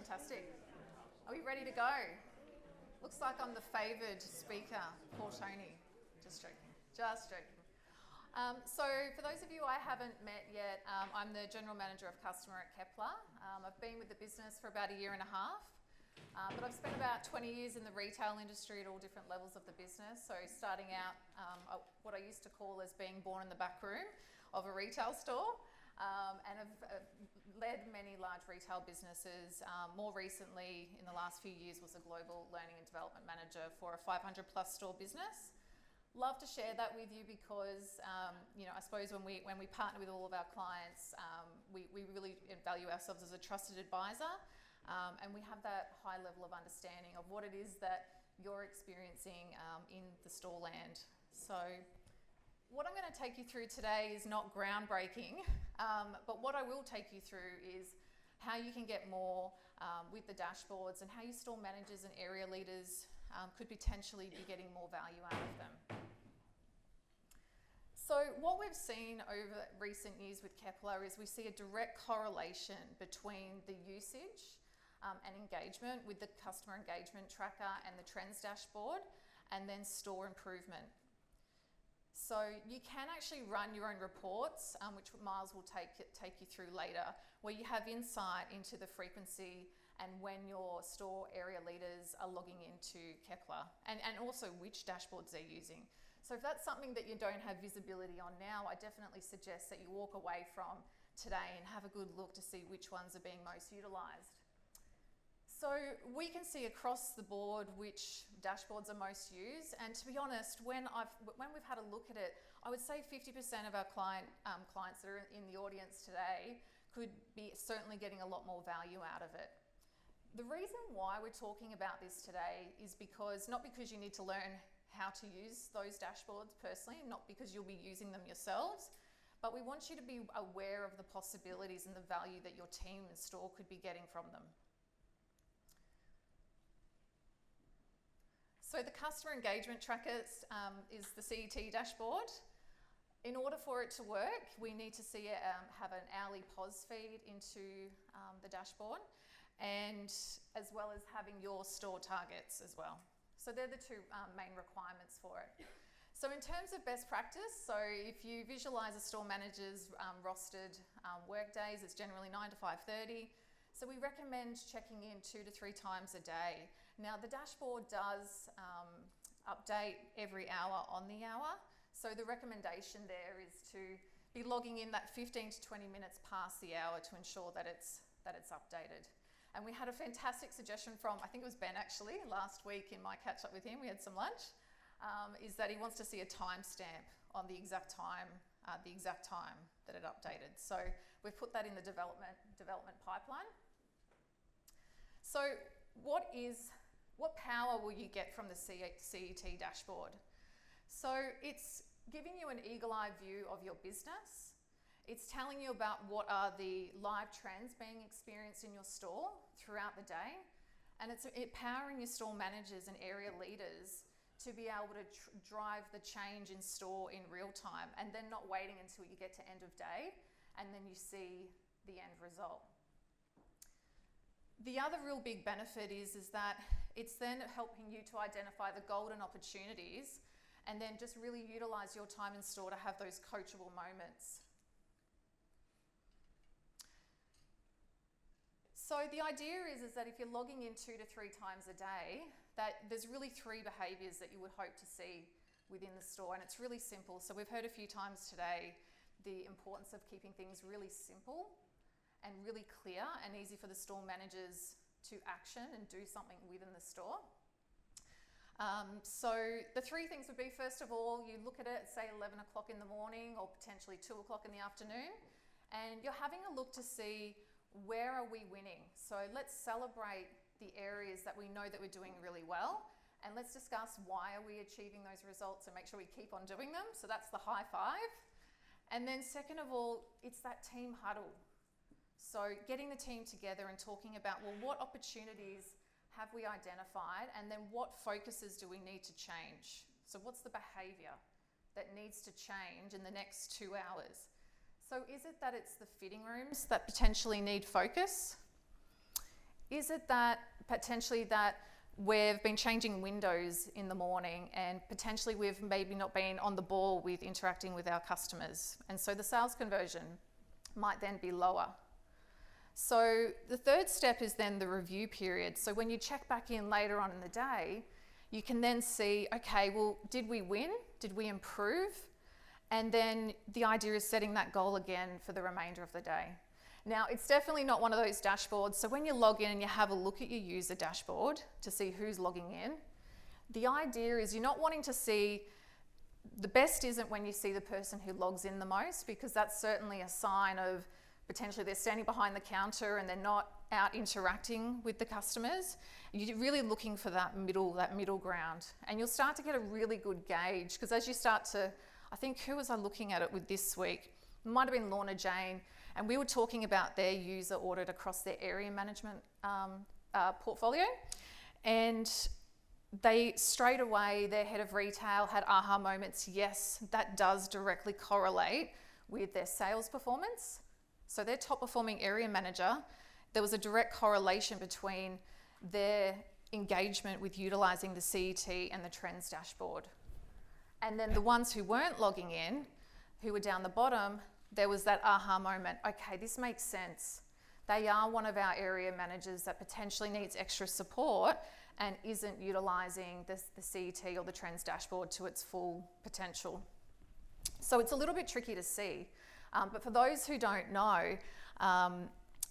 Fantastic. Are we ready to go? Looks like I'm the favoured speaker, poor Tony. Just joking. So for those of you I haven't met yet, I'm the General Manager of Customer at Kepler. I've been with the business for about a year and a half, but I've spent about 20 years in the retail industry at all different levels of the business. So starting out what I used to call as being born in the back room of a retail store, and have led many large retail businesses. More recently, in the last few years, was a global learning and development manager for a 500 plus store business. Love to share that with you because, I suppose when we partner with all of our clients, we really value ourselves as a trusted advisor, and we have that high level of understanding of what it is that you're experiencing in the store land. So what I'm going to take you through today is not groundbreaking, but what I will take you through is how you can get more with the dashboards and how your store managers and area leaders could potentially be getting more value out of them. So what we've seen over recent years with Kepler is we see a direct correlation between the usage and engagement with the customer engagement tracker and the trends dashboard, and then store improvement. So you can actually run your own reports, which Miles will take you through later, where you have insight into the frequency and when your store area leaders are logging into Kepler, and also which dashboards they're using. So if that's something that you don't have visibility on now, I definitely suggest that you walk away from today and have a good look to see which ones are being most utilised. So we can see across the board which dashboards are most used, and to be honest, when we've had a look at it, I would say 50% of our clients that are in the audience today could be certainly getting a lot more value out of it. The reason why we're talking about this today is not because you need to learn how to use those dashboards personally, not because you'll be using them yourselves, but we want you to be aware of the possibilities and the value that your team and store could be getting from them. So the customer engagement tracker is the CET dashboard. In order for it to work, we need to see it have an hourly POS feed into the dashboard, and as well as having your store targets as well. So they're the two main requirements for it. So in terms of best practice, so if you visualize a store manager's rostered work days, it's generally 9 to 5:30. So we recommend checking in 2 to 3 times a day. Now the dashboard does update every hour on the hour. So the recommendation there is to be logging in that 15 to 20 minutes past the hour to ensure that it's updated. And we had a fantastic suggestion from, I think it was Ben actually, last week in my catch up with him, we had some lunch, is that he wants to see a timestamp on the exact time that it updated. So we've put that in the development pipeline. So what power will you get from the CET dashboard? So it's giving you an eagle-eye view of your business. It's telling you about what are the live trends being experienced in your store throughout the day. And it's empowering your store managers and area leaders to be able to drive the change in store in real time, and then not waiting until you get to end of day and then you see the end result. The other real big benefit is that it's then helping you to identify the golden opportunities and then just really utilise your time in store to have those coachable moments. So the idea is that if you're logging in 2 to 3 times a day, that there's really 3 behaviours that you would hope to see within the store, and it's really simple. So we've heard a few times today the importance of keeping things really simple and really clear and easy for the store managers to action and do something within the store. So the 3 things would be, first of all, you look at it, say 11 o'clock in the morning or potentially 2 o'clock in the afternoon, and you're having a look to see where are we winning. So let's celebrate the areas that we know that we're doing really well, and let's discuss why are we achieving those results and make sure we keep on doing them. So that's the high five. And then second of all, it's that team huddle. So getting the team together and talking about, well, what opportunities have we identified, and then what focuses do we need to change? So what's the behaviour that needs to change in the next 2 hours? So is it that it's the fitting rooms that potentially need focus? Is it that potentially that we've been changing windows in the morning and potentially we've maybe not been on the ball with interacting with our customers, and so the sales conversion might then be lower. So the third step is then the review period. So when you check back in later on in the day, you can then see, okay, well, did we win? Did we improve? And then the idea is setting that goal again for the remainder of the day. Now, it's definitely not one of those dashboards. So when you log in and you have a look at your user dashboard to see who's logging in, the idea is you're not wanting to see, the best isn't when you see the person who logs in the most, because that's certainly a sign of potentially they're standing behind the counter and they're not out interacting with the customers. You're really looking for that middle ground. And you'll start to get a really good gauge, because as you start to, I think, who was I looking at it with this week? It might have been Lorna Jane, and we were talking about their user audit across their area management portfolio. And they straight away, their head of retail had aha moments. Yes, that does directly correlate with their sales performance. So their top performing area manager, there was a direct correlation between their engagement with utilising the CET and the trends dashboard. And then the ones who weren't logging in, who were down the bottom, there was that aha moment. Okay, this makes sense. They are one of our area managers that potentially needs extra support and isn't utilising the CET or the trends dashboard to its full potential. So it's a little bit tricky to see. But for those who don't know,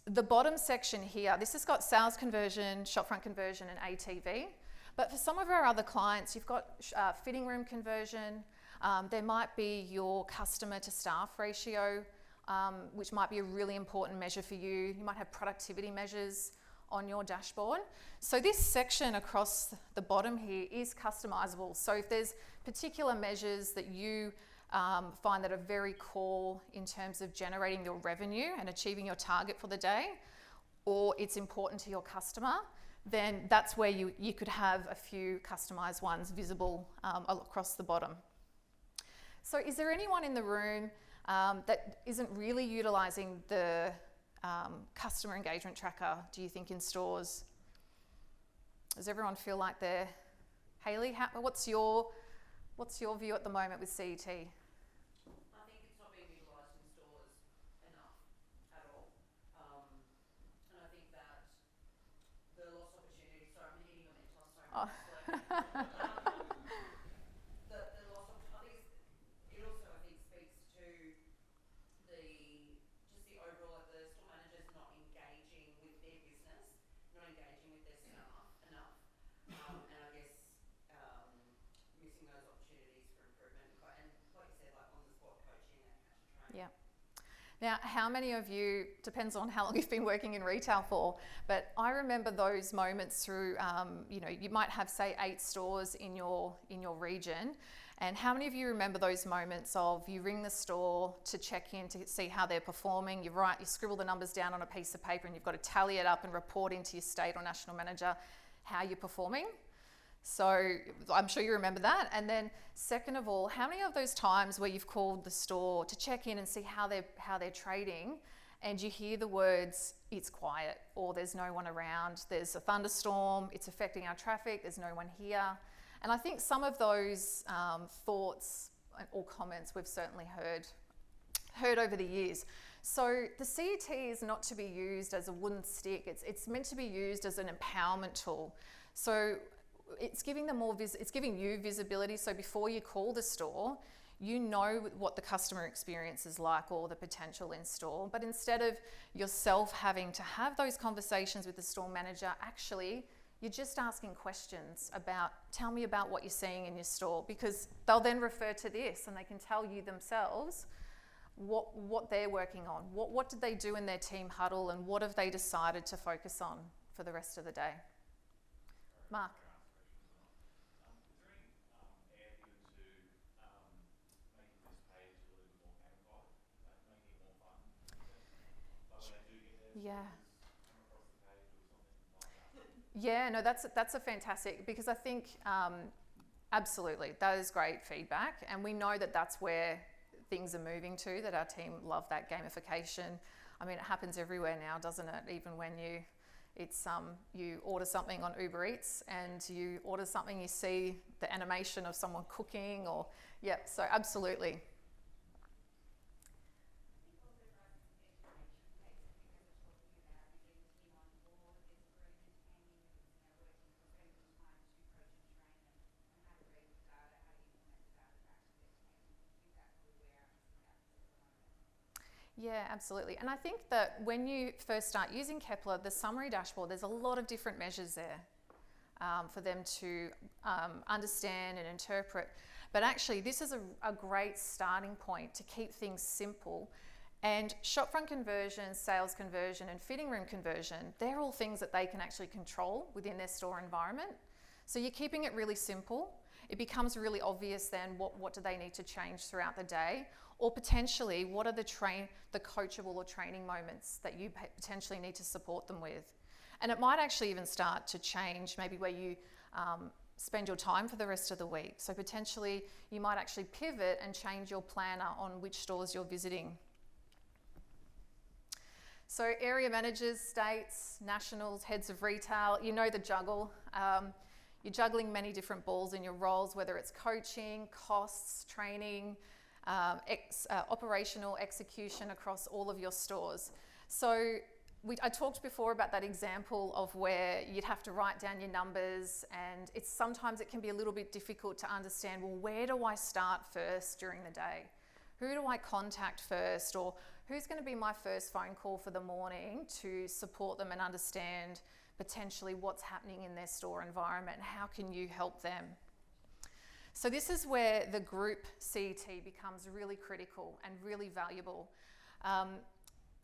the bottom section here, this has got sales conversion, shopfront conversion, and ATV. But for some of our other clients, you've got fitting room conversion. There might be your customer to staff ratio, which might be a really important measure for you. You might have productivity measures on your dashboard. So this section across the bottom here is customizable. So if there's particular measures that you find that are very core in terms of generating your revenue and achieving your target for the day, or it's important to your customer, then that's where you could have a few customized ones visible across the bottom. So is there anyone in the room that isn't really utilising the customer engagement tracker, do you think, in stores? Does everyone feel like they're... Hayley, what's your view at the moment with CET? I think it's not being utilised in stores enough at all. And I think that the lost opportunity, sorry, I'm eating a Mentos, sorry. Oh. The lost opportunity, it also, I think, speaks to the overall, like the store managers not engaging with their business, not engaging with their staff enough. And I guess missing those opportunities for improvement, and like you said, like on-the-spot coaching and catch a train. Yeah. Now, how many of you, depends on how long you've been working in retail for, but I remember those moments through, you might have, say, 8 stores in your region, and how many of you remember those moments of you ring the store to check in to see how they're performing, you scribble the numbers down on a piece of paper and you've got to tally it up and report into your state or national manager how you're performing? So I'm sure you remember that. And then second of all, how many of those times where you've called the store to check in and see how they're trading, and you hear the words, it's quiet, or there's no one around, there's a thunderstorm, it's affecting our traffic, there's no one here. And I think some of those thoughts or comments we've certainly heard over the years. So the CET is not to be used as a wooden stick. It's meant to be used as an empowerment tool. So it's giving them it's giving you visibility. So before you call the store, you know what the customer experience is like or the potential in store. But instead of yourself having to have those conversations with the store manager, actually, you're just asking questions about, tell me about what you're seeing in your store, because they'll then refer to this and they can tell you themselves what they're working on. What did they do in their team huddle, and what have they decided to focus on for the rest of the day? Mark. Yeah, no, that's a fantastic, because I think absolutely that is great feedback, and we know that that's where things are moving to, that our team love that gamification. I mean, it happens everywhere now, doesn't it? Even when It's you order something on Uber Eats and you order something, you see the animation of someone cooking, or so absolutely. Yeah, absolutely. And I think that when you first start using Kepler, the summary dashboard, there's a lot of different measures there for them to understand and interpret. But actually, this is a great starting point to keep things simple. And shopfront conversion, sales conversion, and fitting room conversion, they're all things that they can actually control within their store environment. So you're keeping it really simple. It becomes really obvious then what do they need to change throughout the day, or potentially what are the coachable or training moments that you potentially need to support them with. And it might actually even start to change maybe where you spend your time for the rest of the week. So potentially you might actually pivot and change your planner on which stores you're visiting. So area managers, states, nationals, heads of retail, you know the juggle. You're juggling many different balls in your roles, whether it's coaching, costs, training, operational execution across all of your stores. So I talked before about that example of where you'd have to write down your numbers, and sometimes it can be a little bit difficult to understand, well, where do I start first during the day? Who do I contact first? Or who's going to be my first phone call for the morning to support them and understand potentially what's happening in their store environment, and how can you help them? So this is where the group CET becomes really critical and really valuable.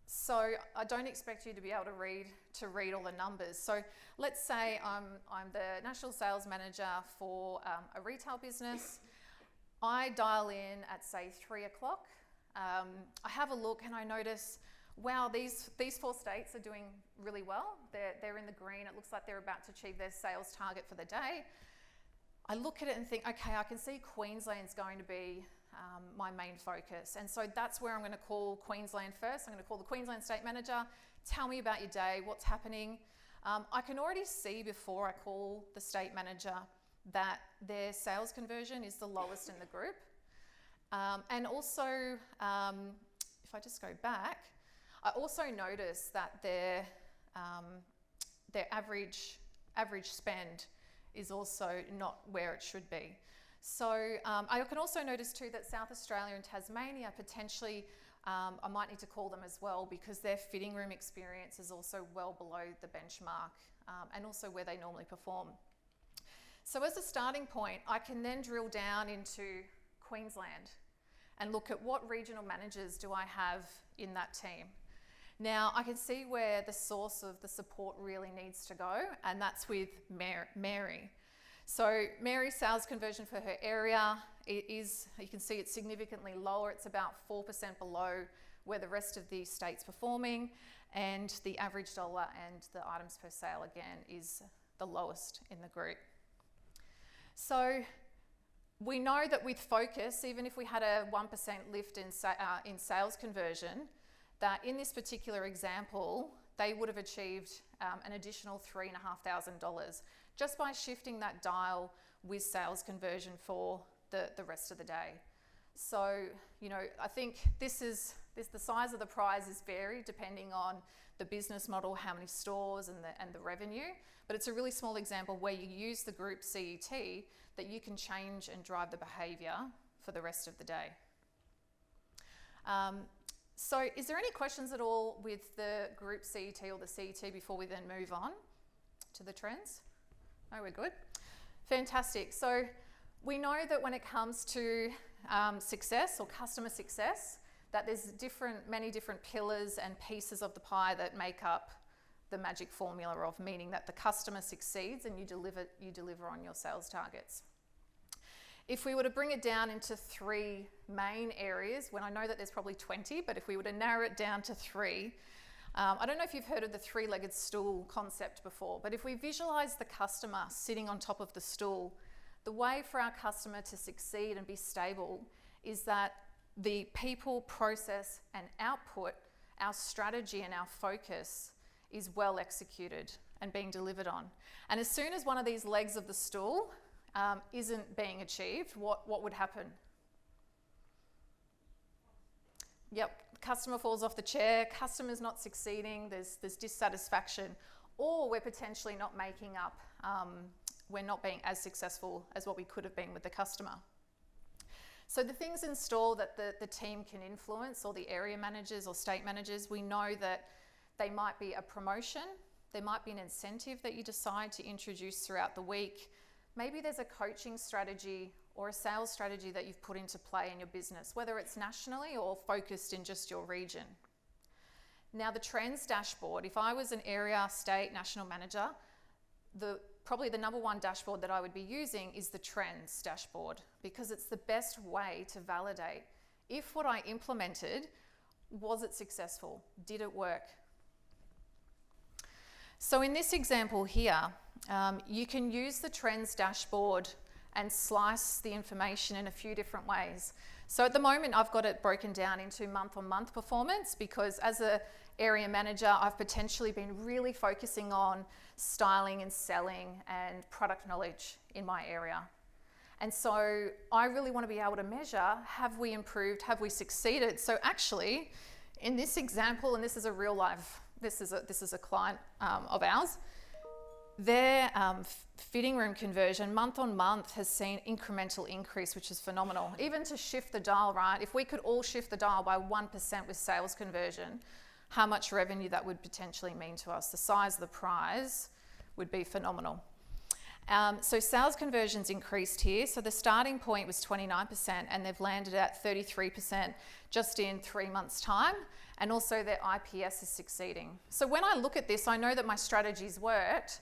So I don't expect you to be able to read all the numbers. So let's say I'm the national sales manager for a retail business. I dial in at say 3 o'clock. I have a look and I notice, wow, these 4 states are doing really well. They're in the green. It looks like they're about to achieve their sales target for the day. I look at it and think, okay, I can see Queensland's going to be my main focus. And so that's where I'm going to call Queensland first. I'm going to call the Queensland State Manager. Tell me about your day, what's happening. I can already see before I call the State Manager that their sales conversion is the lowest in the group. And also, if I just go back, I also notice that their average spend is also not where it should be. So I can also notice too that South Australia and Tasmania potentially, I might need to call them as well, because their fitting room experience is also well below the benchmark and also where they normally perform. So as a starting point, I can then drill down into Queensland and look at what regional managers do I have in that team. Now I can see where the source of the support really needs to go, and that's with Mary. So Mary's sales conversion for her area, you can see it's significantly lower. It's about 4% below where the rest of the state's performing, and the average dollar and the items per sale again is the lowest in the group. So we know that with focus, even if we had a 1% lift in sales conversion, that in this particular example, they would have achieved an additional $3,500 just by shifting that dial with sales conversion for the rest of the day. So, you know, I think the size of the prize is varied depending on the business model, how many stores and the revenue, but it's a really small example where you use the group CET that you can change and drive the behaviour for the rest of the day. So is there any questions at all with the group CET or the CET before we then move on to the trends? No, we're good. Fantastic. So we know that when it comes to success or customer success, that there's many different pillars and pieces of the pie that make up the magic formula of, meaning that the customer succeeds and you deliver on your sales targets. If we were to bring it down into 3 main areas, when I know that there's probably 20, but if we were to narrow it down to 3, I don't know if you've heard of the 3-legged stool concept before, but if we visualize the customer sitting on top of the stool, the way for our customer to succeed and be stable is that the people, process and output, our strategy and our focus is well executed and being delivered on. And as soon as one of these legs of the stool isn't being achieved, what would happen? Yep, customer falls off the chair, customer's not succeeding, there's dissatisfaction, or we're potentially not making up, we're not being as successful as what we could have been with the customer. So the things in store that the team can influence, or the area managers or state managers, we know that they might be a promotion, there might be an incentive that you decide to introduce throughout the week. Maybe there's a coaching strategy or a sales strategy that you've put into play in your business, whether it's nationally or focused in just your region. Now the trends dashboard, if I was an area, state, national manager, probably the number one dashboard that I would be using is the trends dashboard, because it's the best way to validate if what I implemented, was it successful? Did it work? So in this example here, you can use the trends dashboard and slice the information in a few different ways. So at the moment, I've got it broken down into month-on-month performance, because as an area manager, I've potentially been really focusing on styling and selling and product knowledge in my area. And so I really want to be able to measure, have we improved, have we succeeded? So actually, in this example, and this is a real life, this is a client of ours, their fitting room conversion month on month has seen incremental increase, which is phenomenal. Even to shift the dial, right? If we could all shift the dial by 1% with sales conversion, how much revenue that would potentially mean to us. The size of the prize would be phenomenal. So sales conversions increased here. So the starting point was 29% and they've landed at 33% just in 3 months' time. And also their IPS is succeeding. So when I look at this, I know that my strategies worked,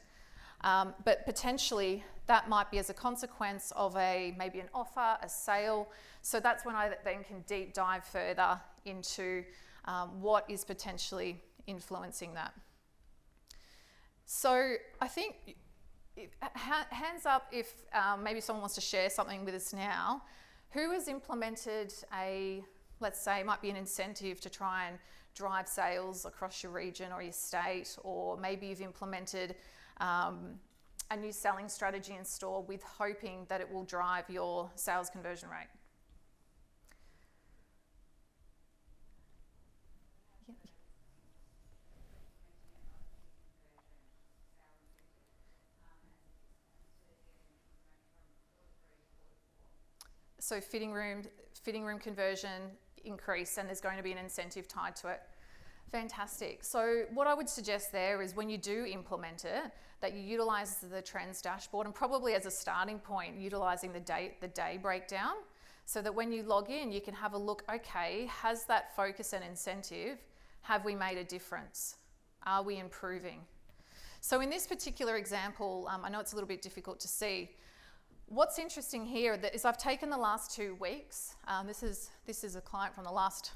but potentially that might be as a consequence of maybe an offer, a sale. So that's when I then can deep dive further into what is potentially influencing that. So I think, hands up if maybe someone wants to share something with us now. Who has implemented let's say it might be an incentive to try and drive sales across your region or your state, or maybe you've implemented a new selling strategy in store with hoping that it will drive your sales conversion rate? Yeah. So fitting room conversion increase, and there's going to be an incentive tied to it. Fantastic. So what I would suggest there is when you do implement it, that you utilize the trends dashboard, and probably as a starting point, utilizing the day breakdown, so that when you log in, you can have a look, okay, has that focus and incentive, have we made a difference? Are we improving? So in this particular example, I know it's a little bit difficult to see. What's interesting here is I've taken the last 2 weeks. This is a client from the last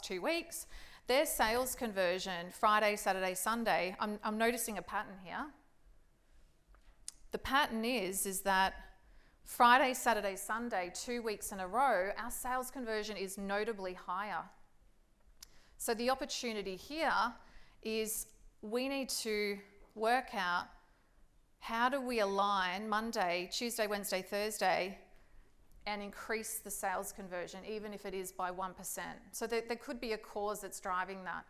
2 weeks. Their sales conversion, Friday, Saturday, Sunday, I'm noticing a pattern here. The pattern is that Friday, Saturday, Sunday, 2 weeks in a row, our sales conversion is notably higher. So the opportunity here is we need to work out, how do we align Monday, Tuesday, Wednesday, Thursday, and increase the sales conversion, even if it is by 1%. So there could be a cause that's driving that.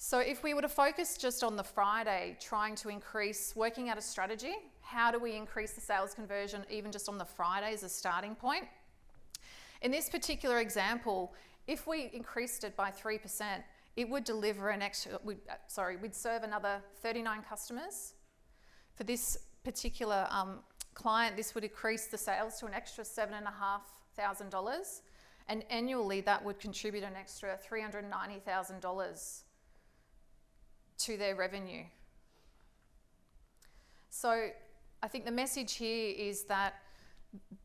So if we were to focus just on the Friday, trying to increase, working out a strategy, how do we increase the sales conversion even just on the Friday as a starting point? In this particular example, if we increased it by 3%, it would deliver we'd serve another 39 customers. For this particular client, this would increase the sales to an extra $7,500, and annually that would contribute an extra $390,000 to their revenue. So I think the message here is that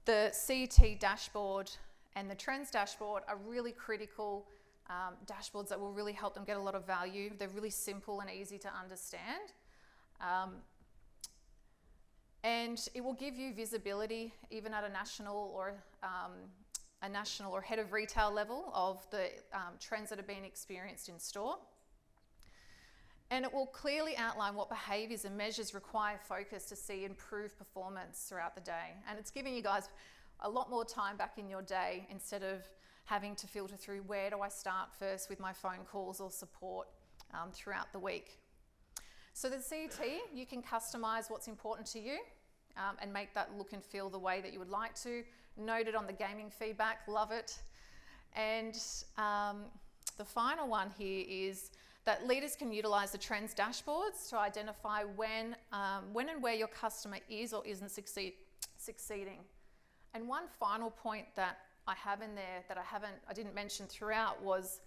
the CET dashboard and the trends dashboard are really critical dashboards that will really help them get a lot of value. They're really simple and easy to understand. And it will give you visibility even at a national or head of retail level of the trends that are being experienced in store. And it will clearly outline what behaviours and measures require focus to see improved performance throughout the day. And it's giving you guys a lot more time back in your day instead of having to filter through where do I start first with my phone calls or support throughout the week. So the CET, you can customise what's important to you and make that look and feel the way that you would like to. Note it on the gaming feedback, love it. And the final one here is that leaders can utilise the trends dashboards to identify when and where your customer is or isn't succeeding. And one final point that I have in there that I didn't mention throughout was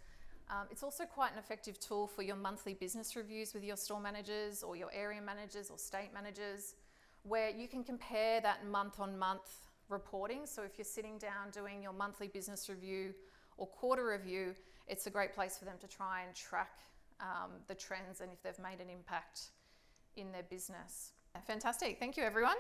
it's also quite an effective tool for your monthly business reviews with your store managers or your area managers or state managers, where you can compare that month-on-month reporting. So if you're sitting down doing your monthly business review or quarter review, it's a great place for them to try and track the trends and if they've made an impact in their business. Fantastic. Thank you, everyone.